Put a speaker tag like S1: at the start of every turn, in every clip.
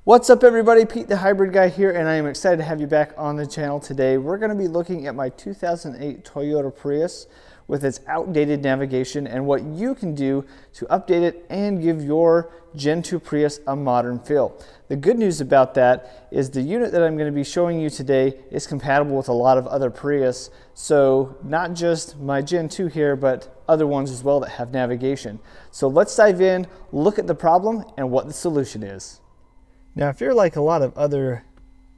S1: What's up everybody, Pete the Hybrid Guy here, and I am excited to have you back on the channel today. We're going to be looking at my 2008 Toyota Prius with its outdated navigation and what you can do to update it and give your Gen 2 Prius a modern feel. The good news about that is the unit that I'm going to be showing you today is compatible with a lot of other Prius, so not just my Gen 2 here, but other ones as well that have navigation. So let's dive in, look at the problem and what the solution is. Now, if you're like a lot of other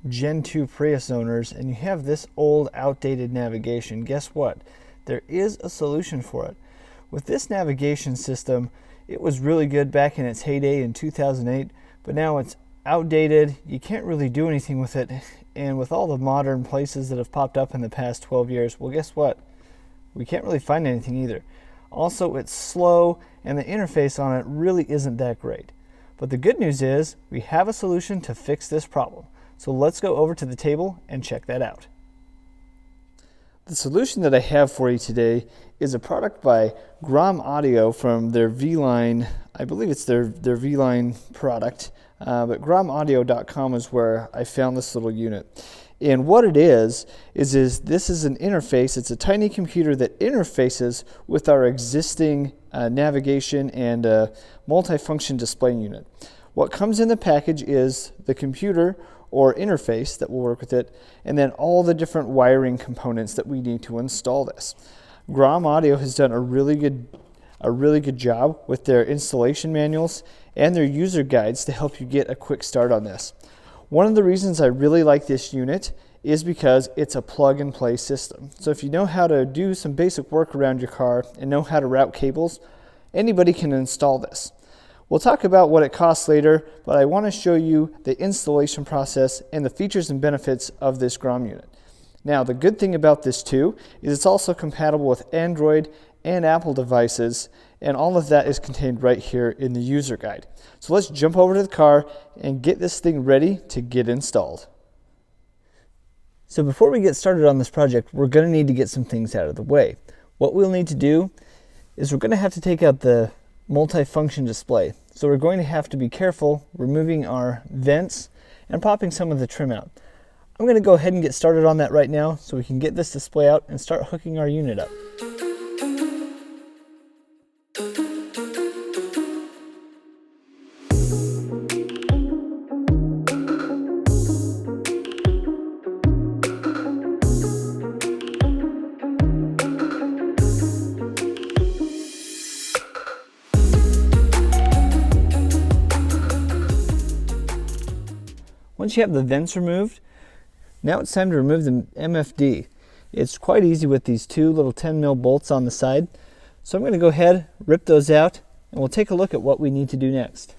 S1: Gen 2 Prius owners and you have this old outdated navigation, guess what? There is a solution for it. With this navigation system, it was really good back in its heyday in 2008, but now it's outdated. You can't really do anything with it. And with all the modern places that have popped up in the past 12 years, well, guess what? We can't really find anything either. Also, it's slow and the interface on it really isn't that great. But the good news is we have a solution to fix this problem. So let's go over to the table and check that out. The solution that I have for you today is a product by Grom Audio from their V-Line. I believe it's their V-Line product, but gromaudio.com is where I found this little unit. And what it is this is an interface. It's a tiny computer that interfaces with our existing navigation and multifunction display unit. What comes in the package is the computer or interface that will work with it, and then all the different wiring components that we need to install this. Grom Audio has done a really good job with their installation manuals and their user guides to help you get a quick start on this. One of the reasons I really like this unit is because it's a plug-and-play system. So if you know how to do some basic work around your car and know how to route cables, anybody can install this. We'll talk about what it costs later, but I want to show you the installation process and the features and benefits of this Grom unit. Now, the good thing about this too is it's also compatible with Android and Apple devices, and all of that is contained right here in the user guide. So let's jump over to the car and get this thing ready to get installed. So before we get started on this project, we're going to need to get some things out of the way. What we'll need to do is we're going to have to take out the multifunction display. So we're going to have to be careful removing our vents and popping some of the trim out. I'm going to go ahead and get started on that right now so we can get this display out and start hooking our unit up. Once you have the vents removed, now it's time to remove the MFD. It's quite easy with these two little 10mm bolts on the side. So I'm going to go ahead, rip those out, and we'll take a look at what we need to do next.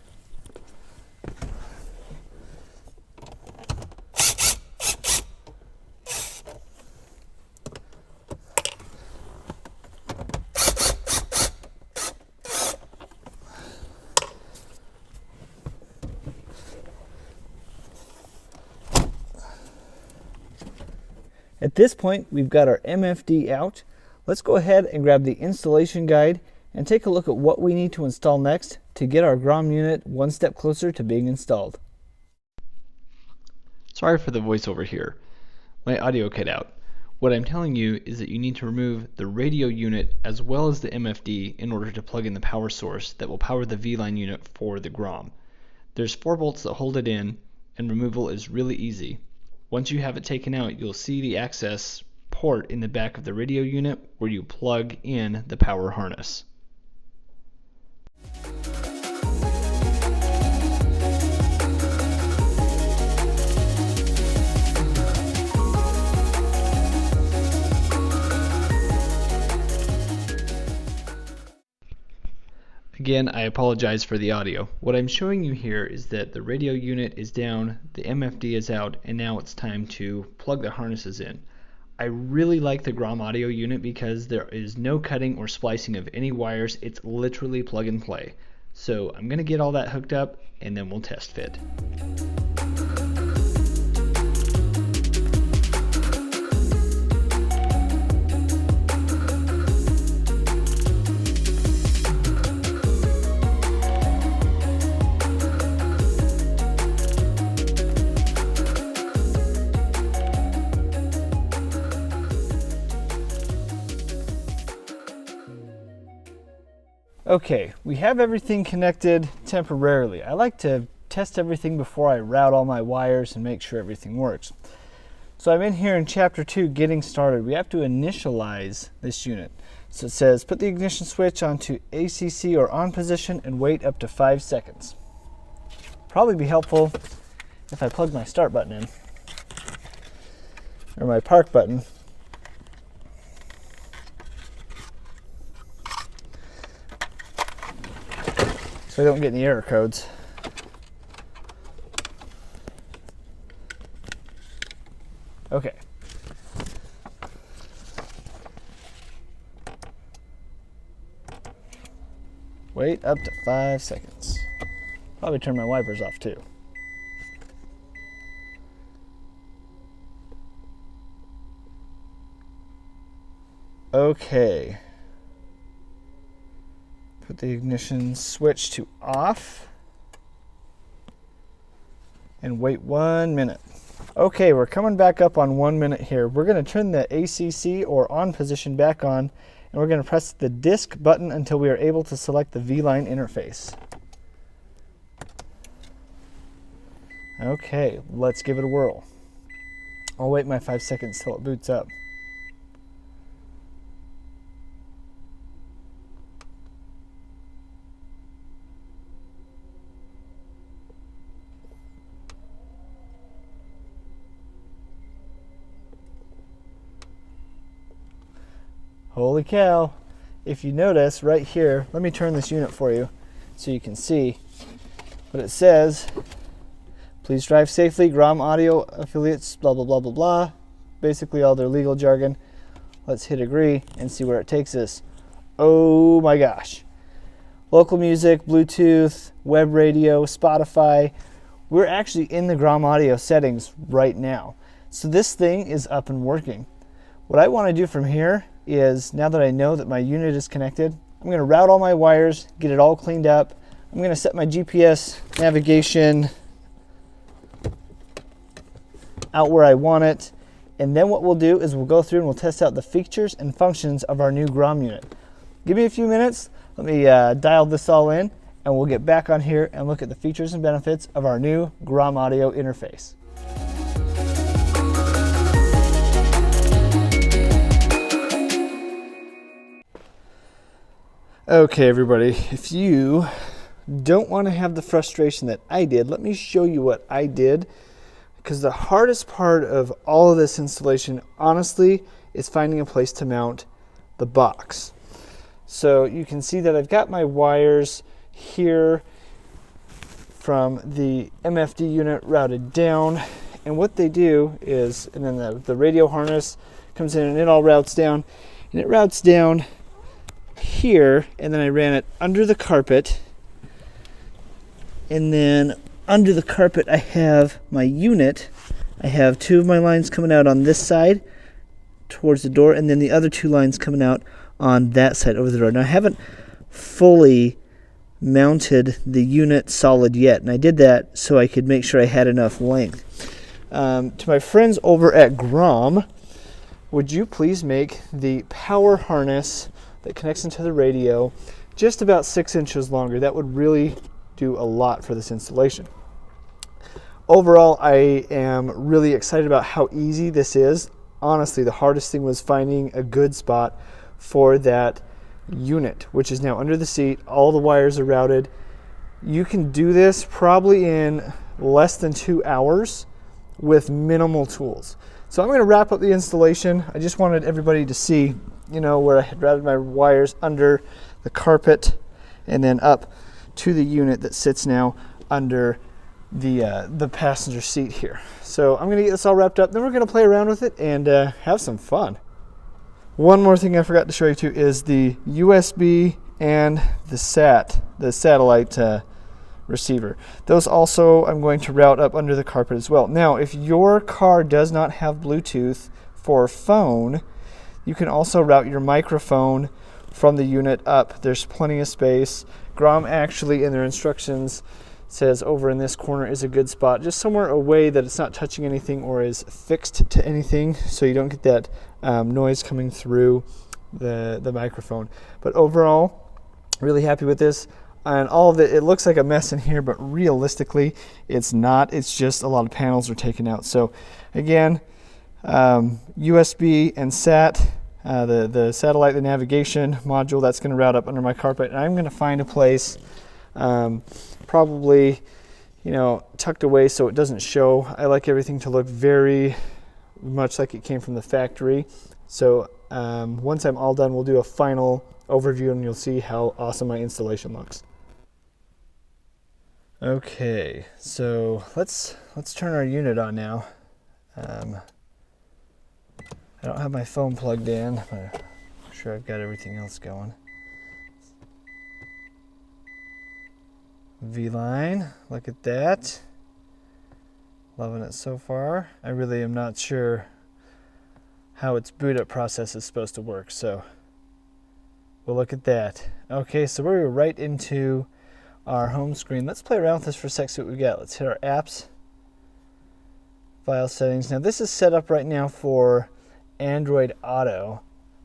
S1: At this point, we've got our MFD out. Let's go ahead and grab the installation guide and take a look at what we need to install next to get our Grom unit one step closer to being installed.
S2: Sorry for the voiceover here. My audio cut out. What I'm telling you is that you need to remove the radio unit as well as the MFD in order to plug in the power source that will power the V-Line unit for the Grom. There's 4 bolts that hold it in, and removal is really easy. Once you have it taken out, you'll see the access port in the back of the radio unit where you plug in the power harness. Again, I apologize for the audio. What I'm showing you here is that the radio unit is down, the MFD is out, and now it's time to plug the harnesses in. I really like the Grom Audio unit because there is no cutting or splicing of any wires. It's literally plug and play. So I'm going to get all that hooked up and then we'll test fit.
S1: Okay, we have everything connected temporarily. I like to test everything before I route all my wires and make sure everything works. So I'm in here in chapter 2, getting started. We have to initialize this unit. So it says put the ignition switch onto ACC or on position and wait up to 5 seconds. Probably be helpful if I plug my start button in, or my park button. So I don't get any error codes. Okay. Wait up to 5 seconds. Probably turn my wipers off too. Okay. Put the ignition switch to off and wait 1 minute. Okay, we're coming back up on 1 minute here. We're going to turn the ACC or on position back on, and we're going to press the disk button until we are able to select the V-Line interface. Okay, let's give it a whirl. I'll wait my 5 seconds till it boots up. Holy cow. If you notice right here, let me turn this unit for you so you can see what it says. Please drive safely, Grom Audio affiliates, blah, blah, blah, blah, blah. Basically all their legal jargon. Let's hit agree and see where it takes us. Oh my gosh. Local music, Bluetooth, web radio, Spotify. We're actually in the Grom Audio settings right now. So this thing is up and working. What I want to do from here is, now that I know that my unit is connected, I'm going to route all my wires, get it all cleaned up. I'm going to set my GPS navigation out where I want it. And then what we'll do is we'll go through and we'll test out the features and functions of our new Grom unit. Give me a few minutes. Let me dial this all in, and we'll get back on here and look at the features and benefits of our new Grom Audio interface. Okay, everybody, if you don't want to have the frustration that I did, let me show you what I did, because the hardest part of all of this installation, honestly, is finding a place to mount the box. So you can see that I've got my wires here from the MFD unit routed down, and what they do is, and then the radio harness comes in and it all routes down, and it routes down here, and then I ran it under the carpet, and then under the carpet I have my unit. I have 2 of my lines coming out on this side towards the door, and then the other 2 lines coming out on that side over the door. Now I haven't fully mounted the unit solid yet, and I did that so I could make sure I had enough length. To my friends over at Grom, would you please make the power harness that connects into the radio just about 6 inches longer? That would really do a lot for this installation. Overall, I am really excited about how easy this is. Honestly, the hardest thing was finding a good spot for that unit, which is now under the seat. All the wires are routed. You can do this probably in less than 2 hours with minimal tools. So I'm going to wrap up the installation. I just wanted everybody to see, you know, where I had routed my wires under the carpet and then up to the unit that sits now under the passenger seat here. So I'm going to get this all wrapped up, then we're going to play around with it and have some fun. One more thing I forgot to show you too is the USB and the satellite receiver. Those also I'm going to route up under the carpet as well. Now, if your car does not have Bluetooth for phone, you can also route your microphone from the unit up. There's plenty of space. Grom actually in their instructions says over in this corner is a good spot, just somewhere away that it's not touching anything or is fixed to anything, so you don't get that noise coming through the microphone. But overall, Really happy with this. And all of it looks like a mess in here, but realistically, it's not. It's just a lot of panels are taken out. So again, USB and SAT, the satellite, the navigation module, that's going to route up under my carpet. And I'm going to find a place, probably, you know, tucked away so it doesn't show. I like everything to look very much like it came from the factory. So once I'm all done, we'll do a final overview and you'll see how awesome my installation looks. Okay, so let's turn our unit on now. I don't have my phone plugged in, but I'm sure I've got everything else going. V-Line, look at that. Loving it so far. I really am not sure how its boot up process is supposed to work, so we'll look at that. Okay, so we're right into our home screen. Let's play around with this for a sec, see what we got. Let's hit our apps, file settings. Now this is set up right now for Android Auto,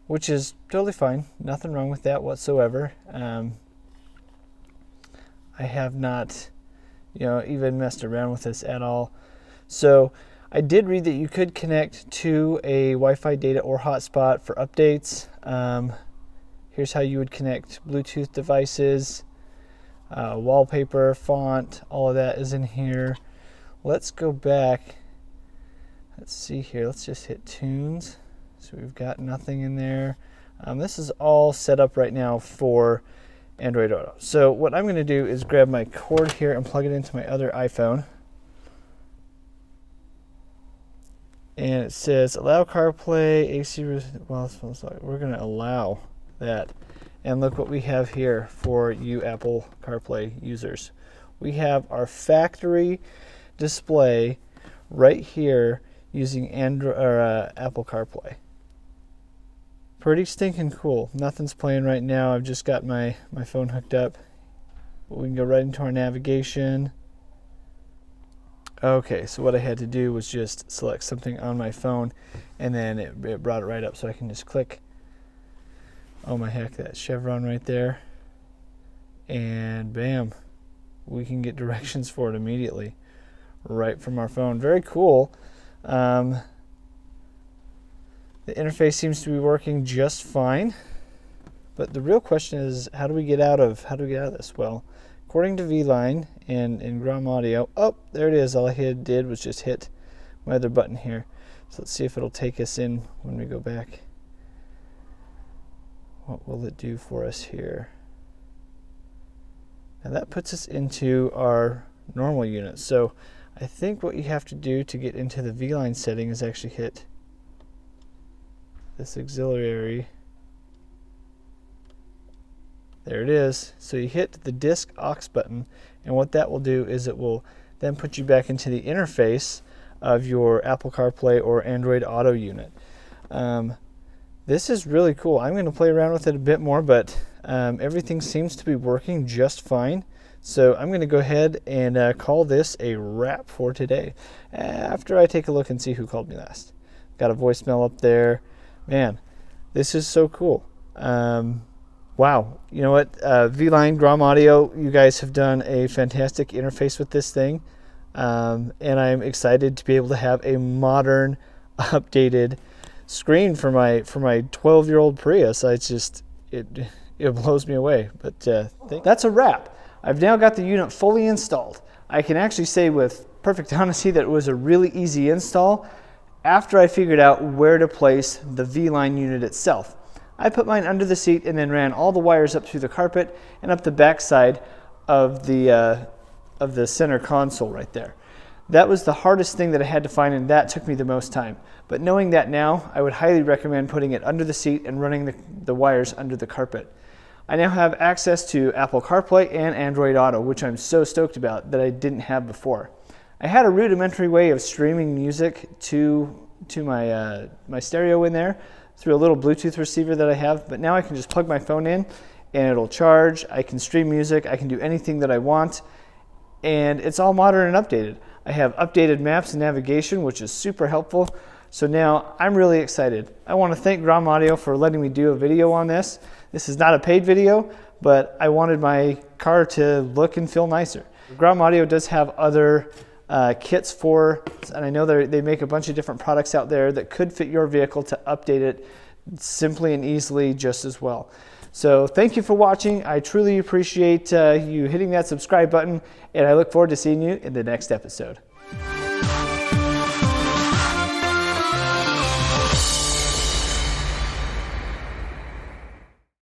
S1: which is totally fine. Nothing wrong with that whatsoever. I have not, you know, even messed around with this at all. So I did read that you could connect to a Wi-Fi data or hotspot for updates. Here's how you would connect Bluetooth devices. Wallpaper, font, all of that is in here. Let's go back. Let's see here. Let's just hit tunes. So we've got nothing in there. This is all set up right now for Android Auto. So what I'm going to do is grab my cord here and plug it into my other iPhone. And it says allow CarPlay, AC. Well, we're going to allow that. And look what we have here for you Apple CarPlay users. We have our factory display right here using Apple CarPlay. Pretty stinking cool. Nothing's playing right now. I've just got my phone hooked up. We can go right into our navigation. Okay, so what I had to do was just select something on my phone, and then it brought it right up, so I can just click. Oh my heck, that chevron right there. And bam, we can get directions for it immediately right from our phone. Very cool. The interface seems to be working just fine. But the real question is, how do we get out of this? Well, according to V-Line and Grom Audio, oh, there it is. All I did was just hit my other button here. So let's see if it'll take us in when we go back. What will it do for us here? Now that puts us into our normal unit. So I think what you have to do to get into the V-Line setting is actually hit this auxiliary. There it is. So you hit the disk aux button, and what that will do is it will then put you back into the interface of your Apple CarPlay or Android Auto unit. This is really cool. I'm going to play around with it a bit more, but everything seems to be working just fine. So I'm going to go ahead and call this a wrap for today after I take a look and see who called me last. Got a voicemail up there. Man, this is so cool. Wow. You know what? V-Line, Grom Audio, you guys have done a fantastic interface with this thing. And I'm excited to be able to have a modern, updated screen for my 12-year-old Prius. It blows me away. But that's a wrap. I've now got the unit fully installed. I can actually say with perfect honesty that it was a really easy install after I figured out where to place the V-Line unit itself. I put mine under the seat and then ran all the wires up through the carpet and up the back side of the center console right there. That was the hardest thing that I had to find, and that took me the most time. But knowing that now, I would highly recommend putting it under the seat and running the wires under the carpet. I now have access to Apple CarPlay and Android Auto, which I'm so stoked about that I didn't have before. I had a rudimentary way of streaming music to my stereo in there through a little Bluetooth receiver that I have, but now I can just plug my phone in and it'll charge. I can stream music. I can do anything that I want, and it's all modern and updated. I have updated maps and navigation, which is super helpful. So now I'm really excited. I want to thank Grom Audio for letting me do a video on this. This is not a paid video, but I wanted my car to look and feel nicer. Grom Audio does have other kits for, and I know they make a bunch of different products out there that could fit your vehicle to update it simply and easily just as well. So thank you for watching. I truly appreciate you hitting that subscribe button, and I look forward to seeing you in the next episode.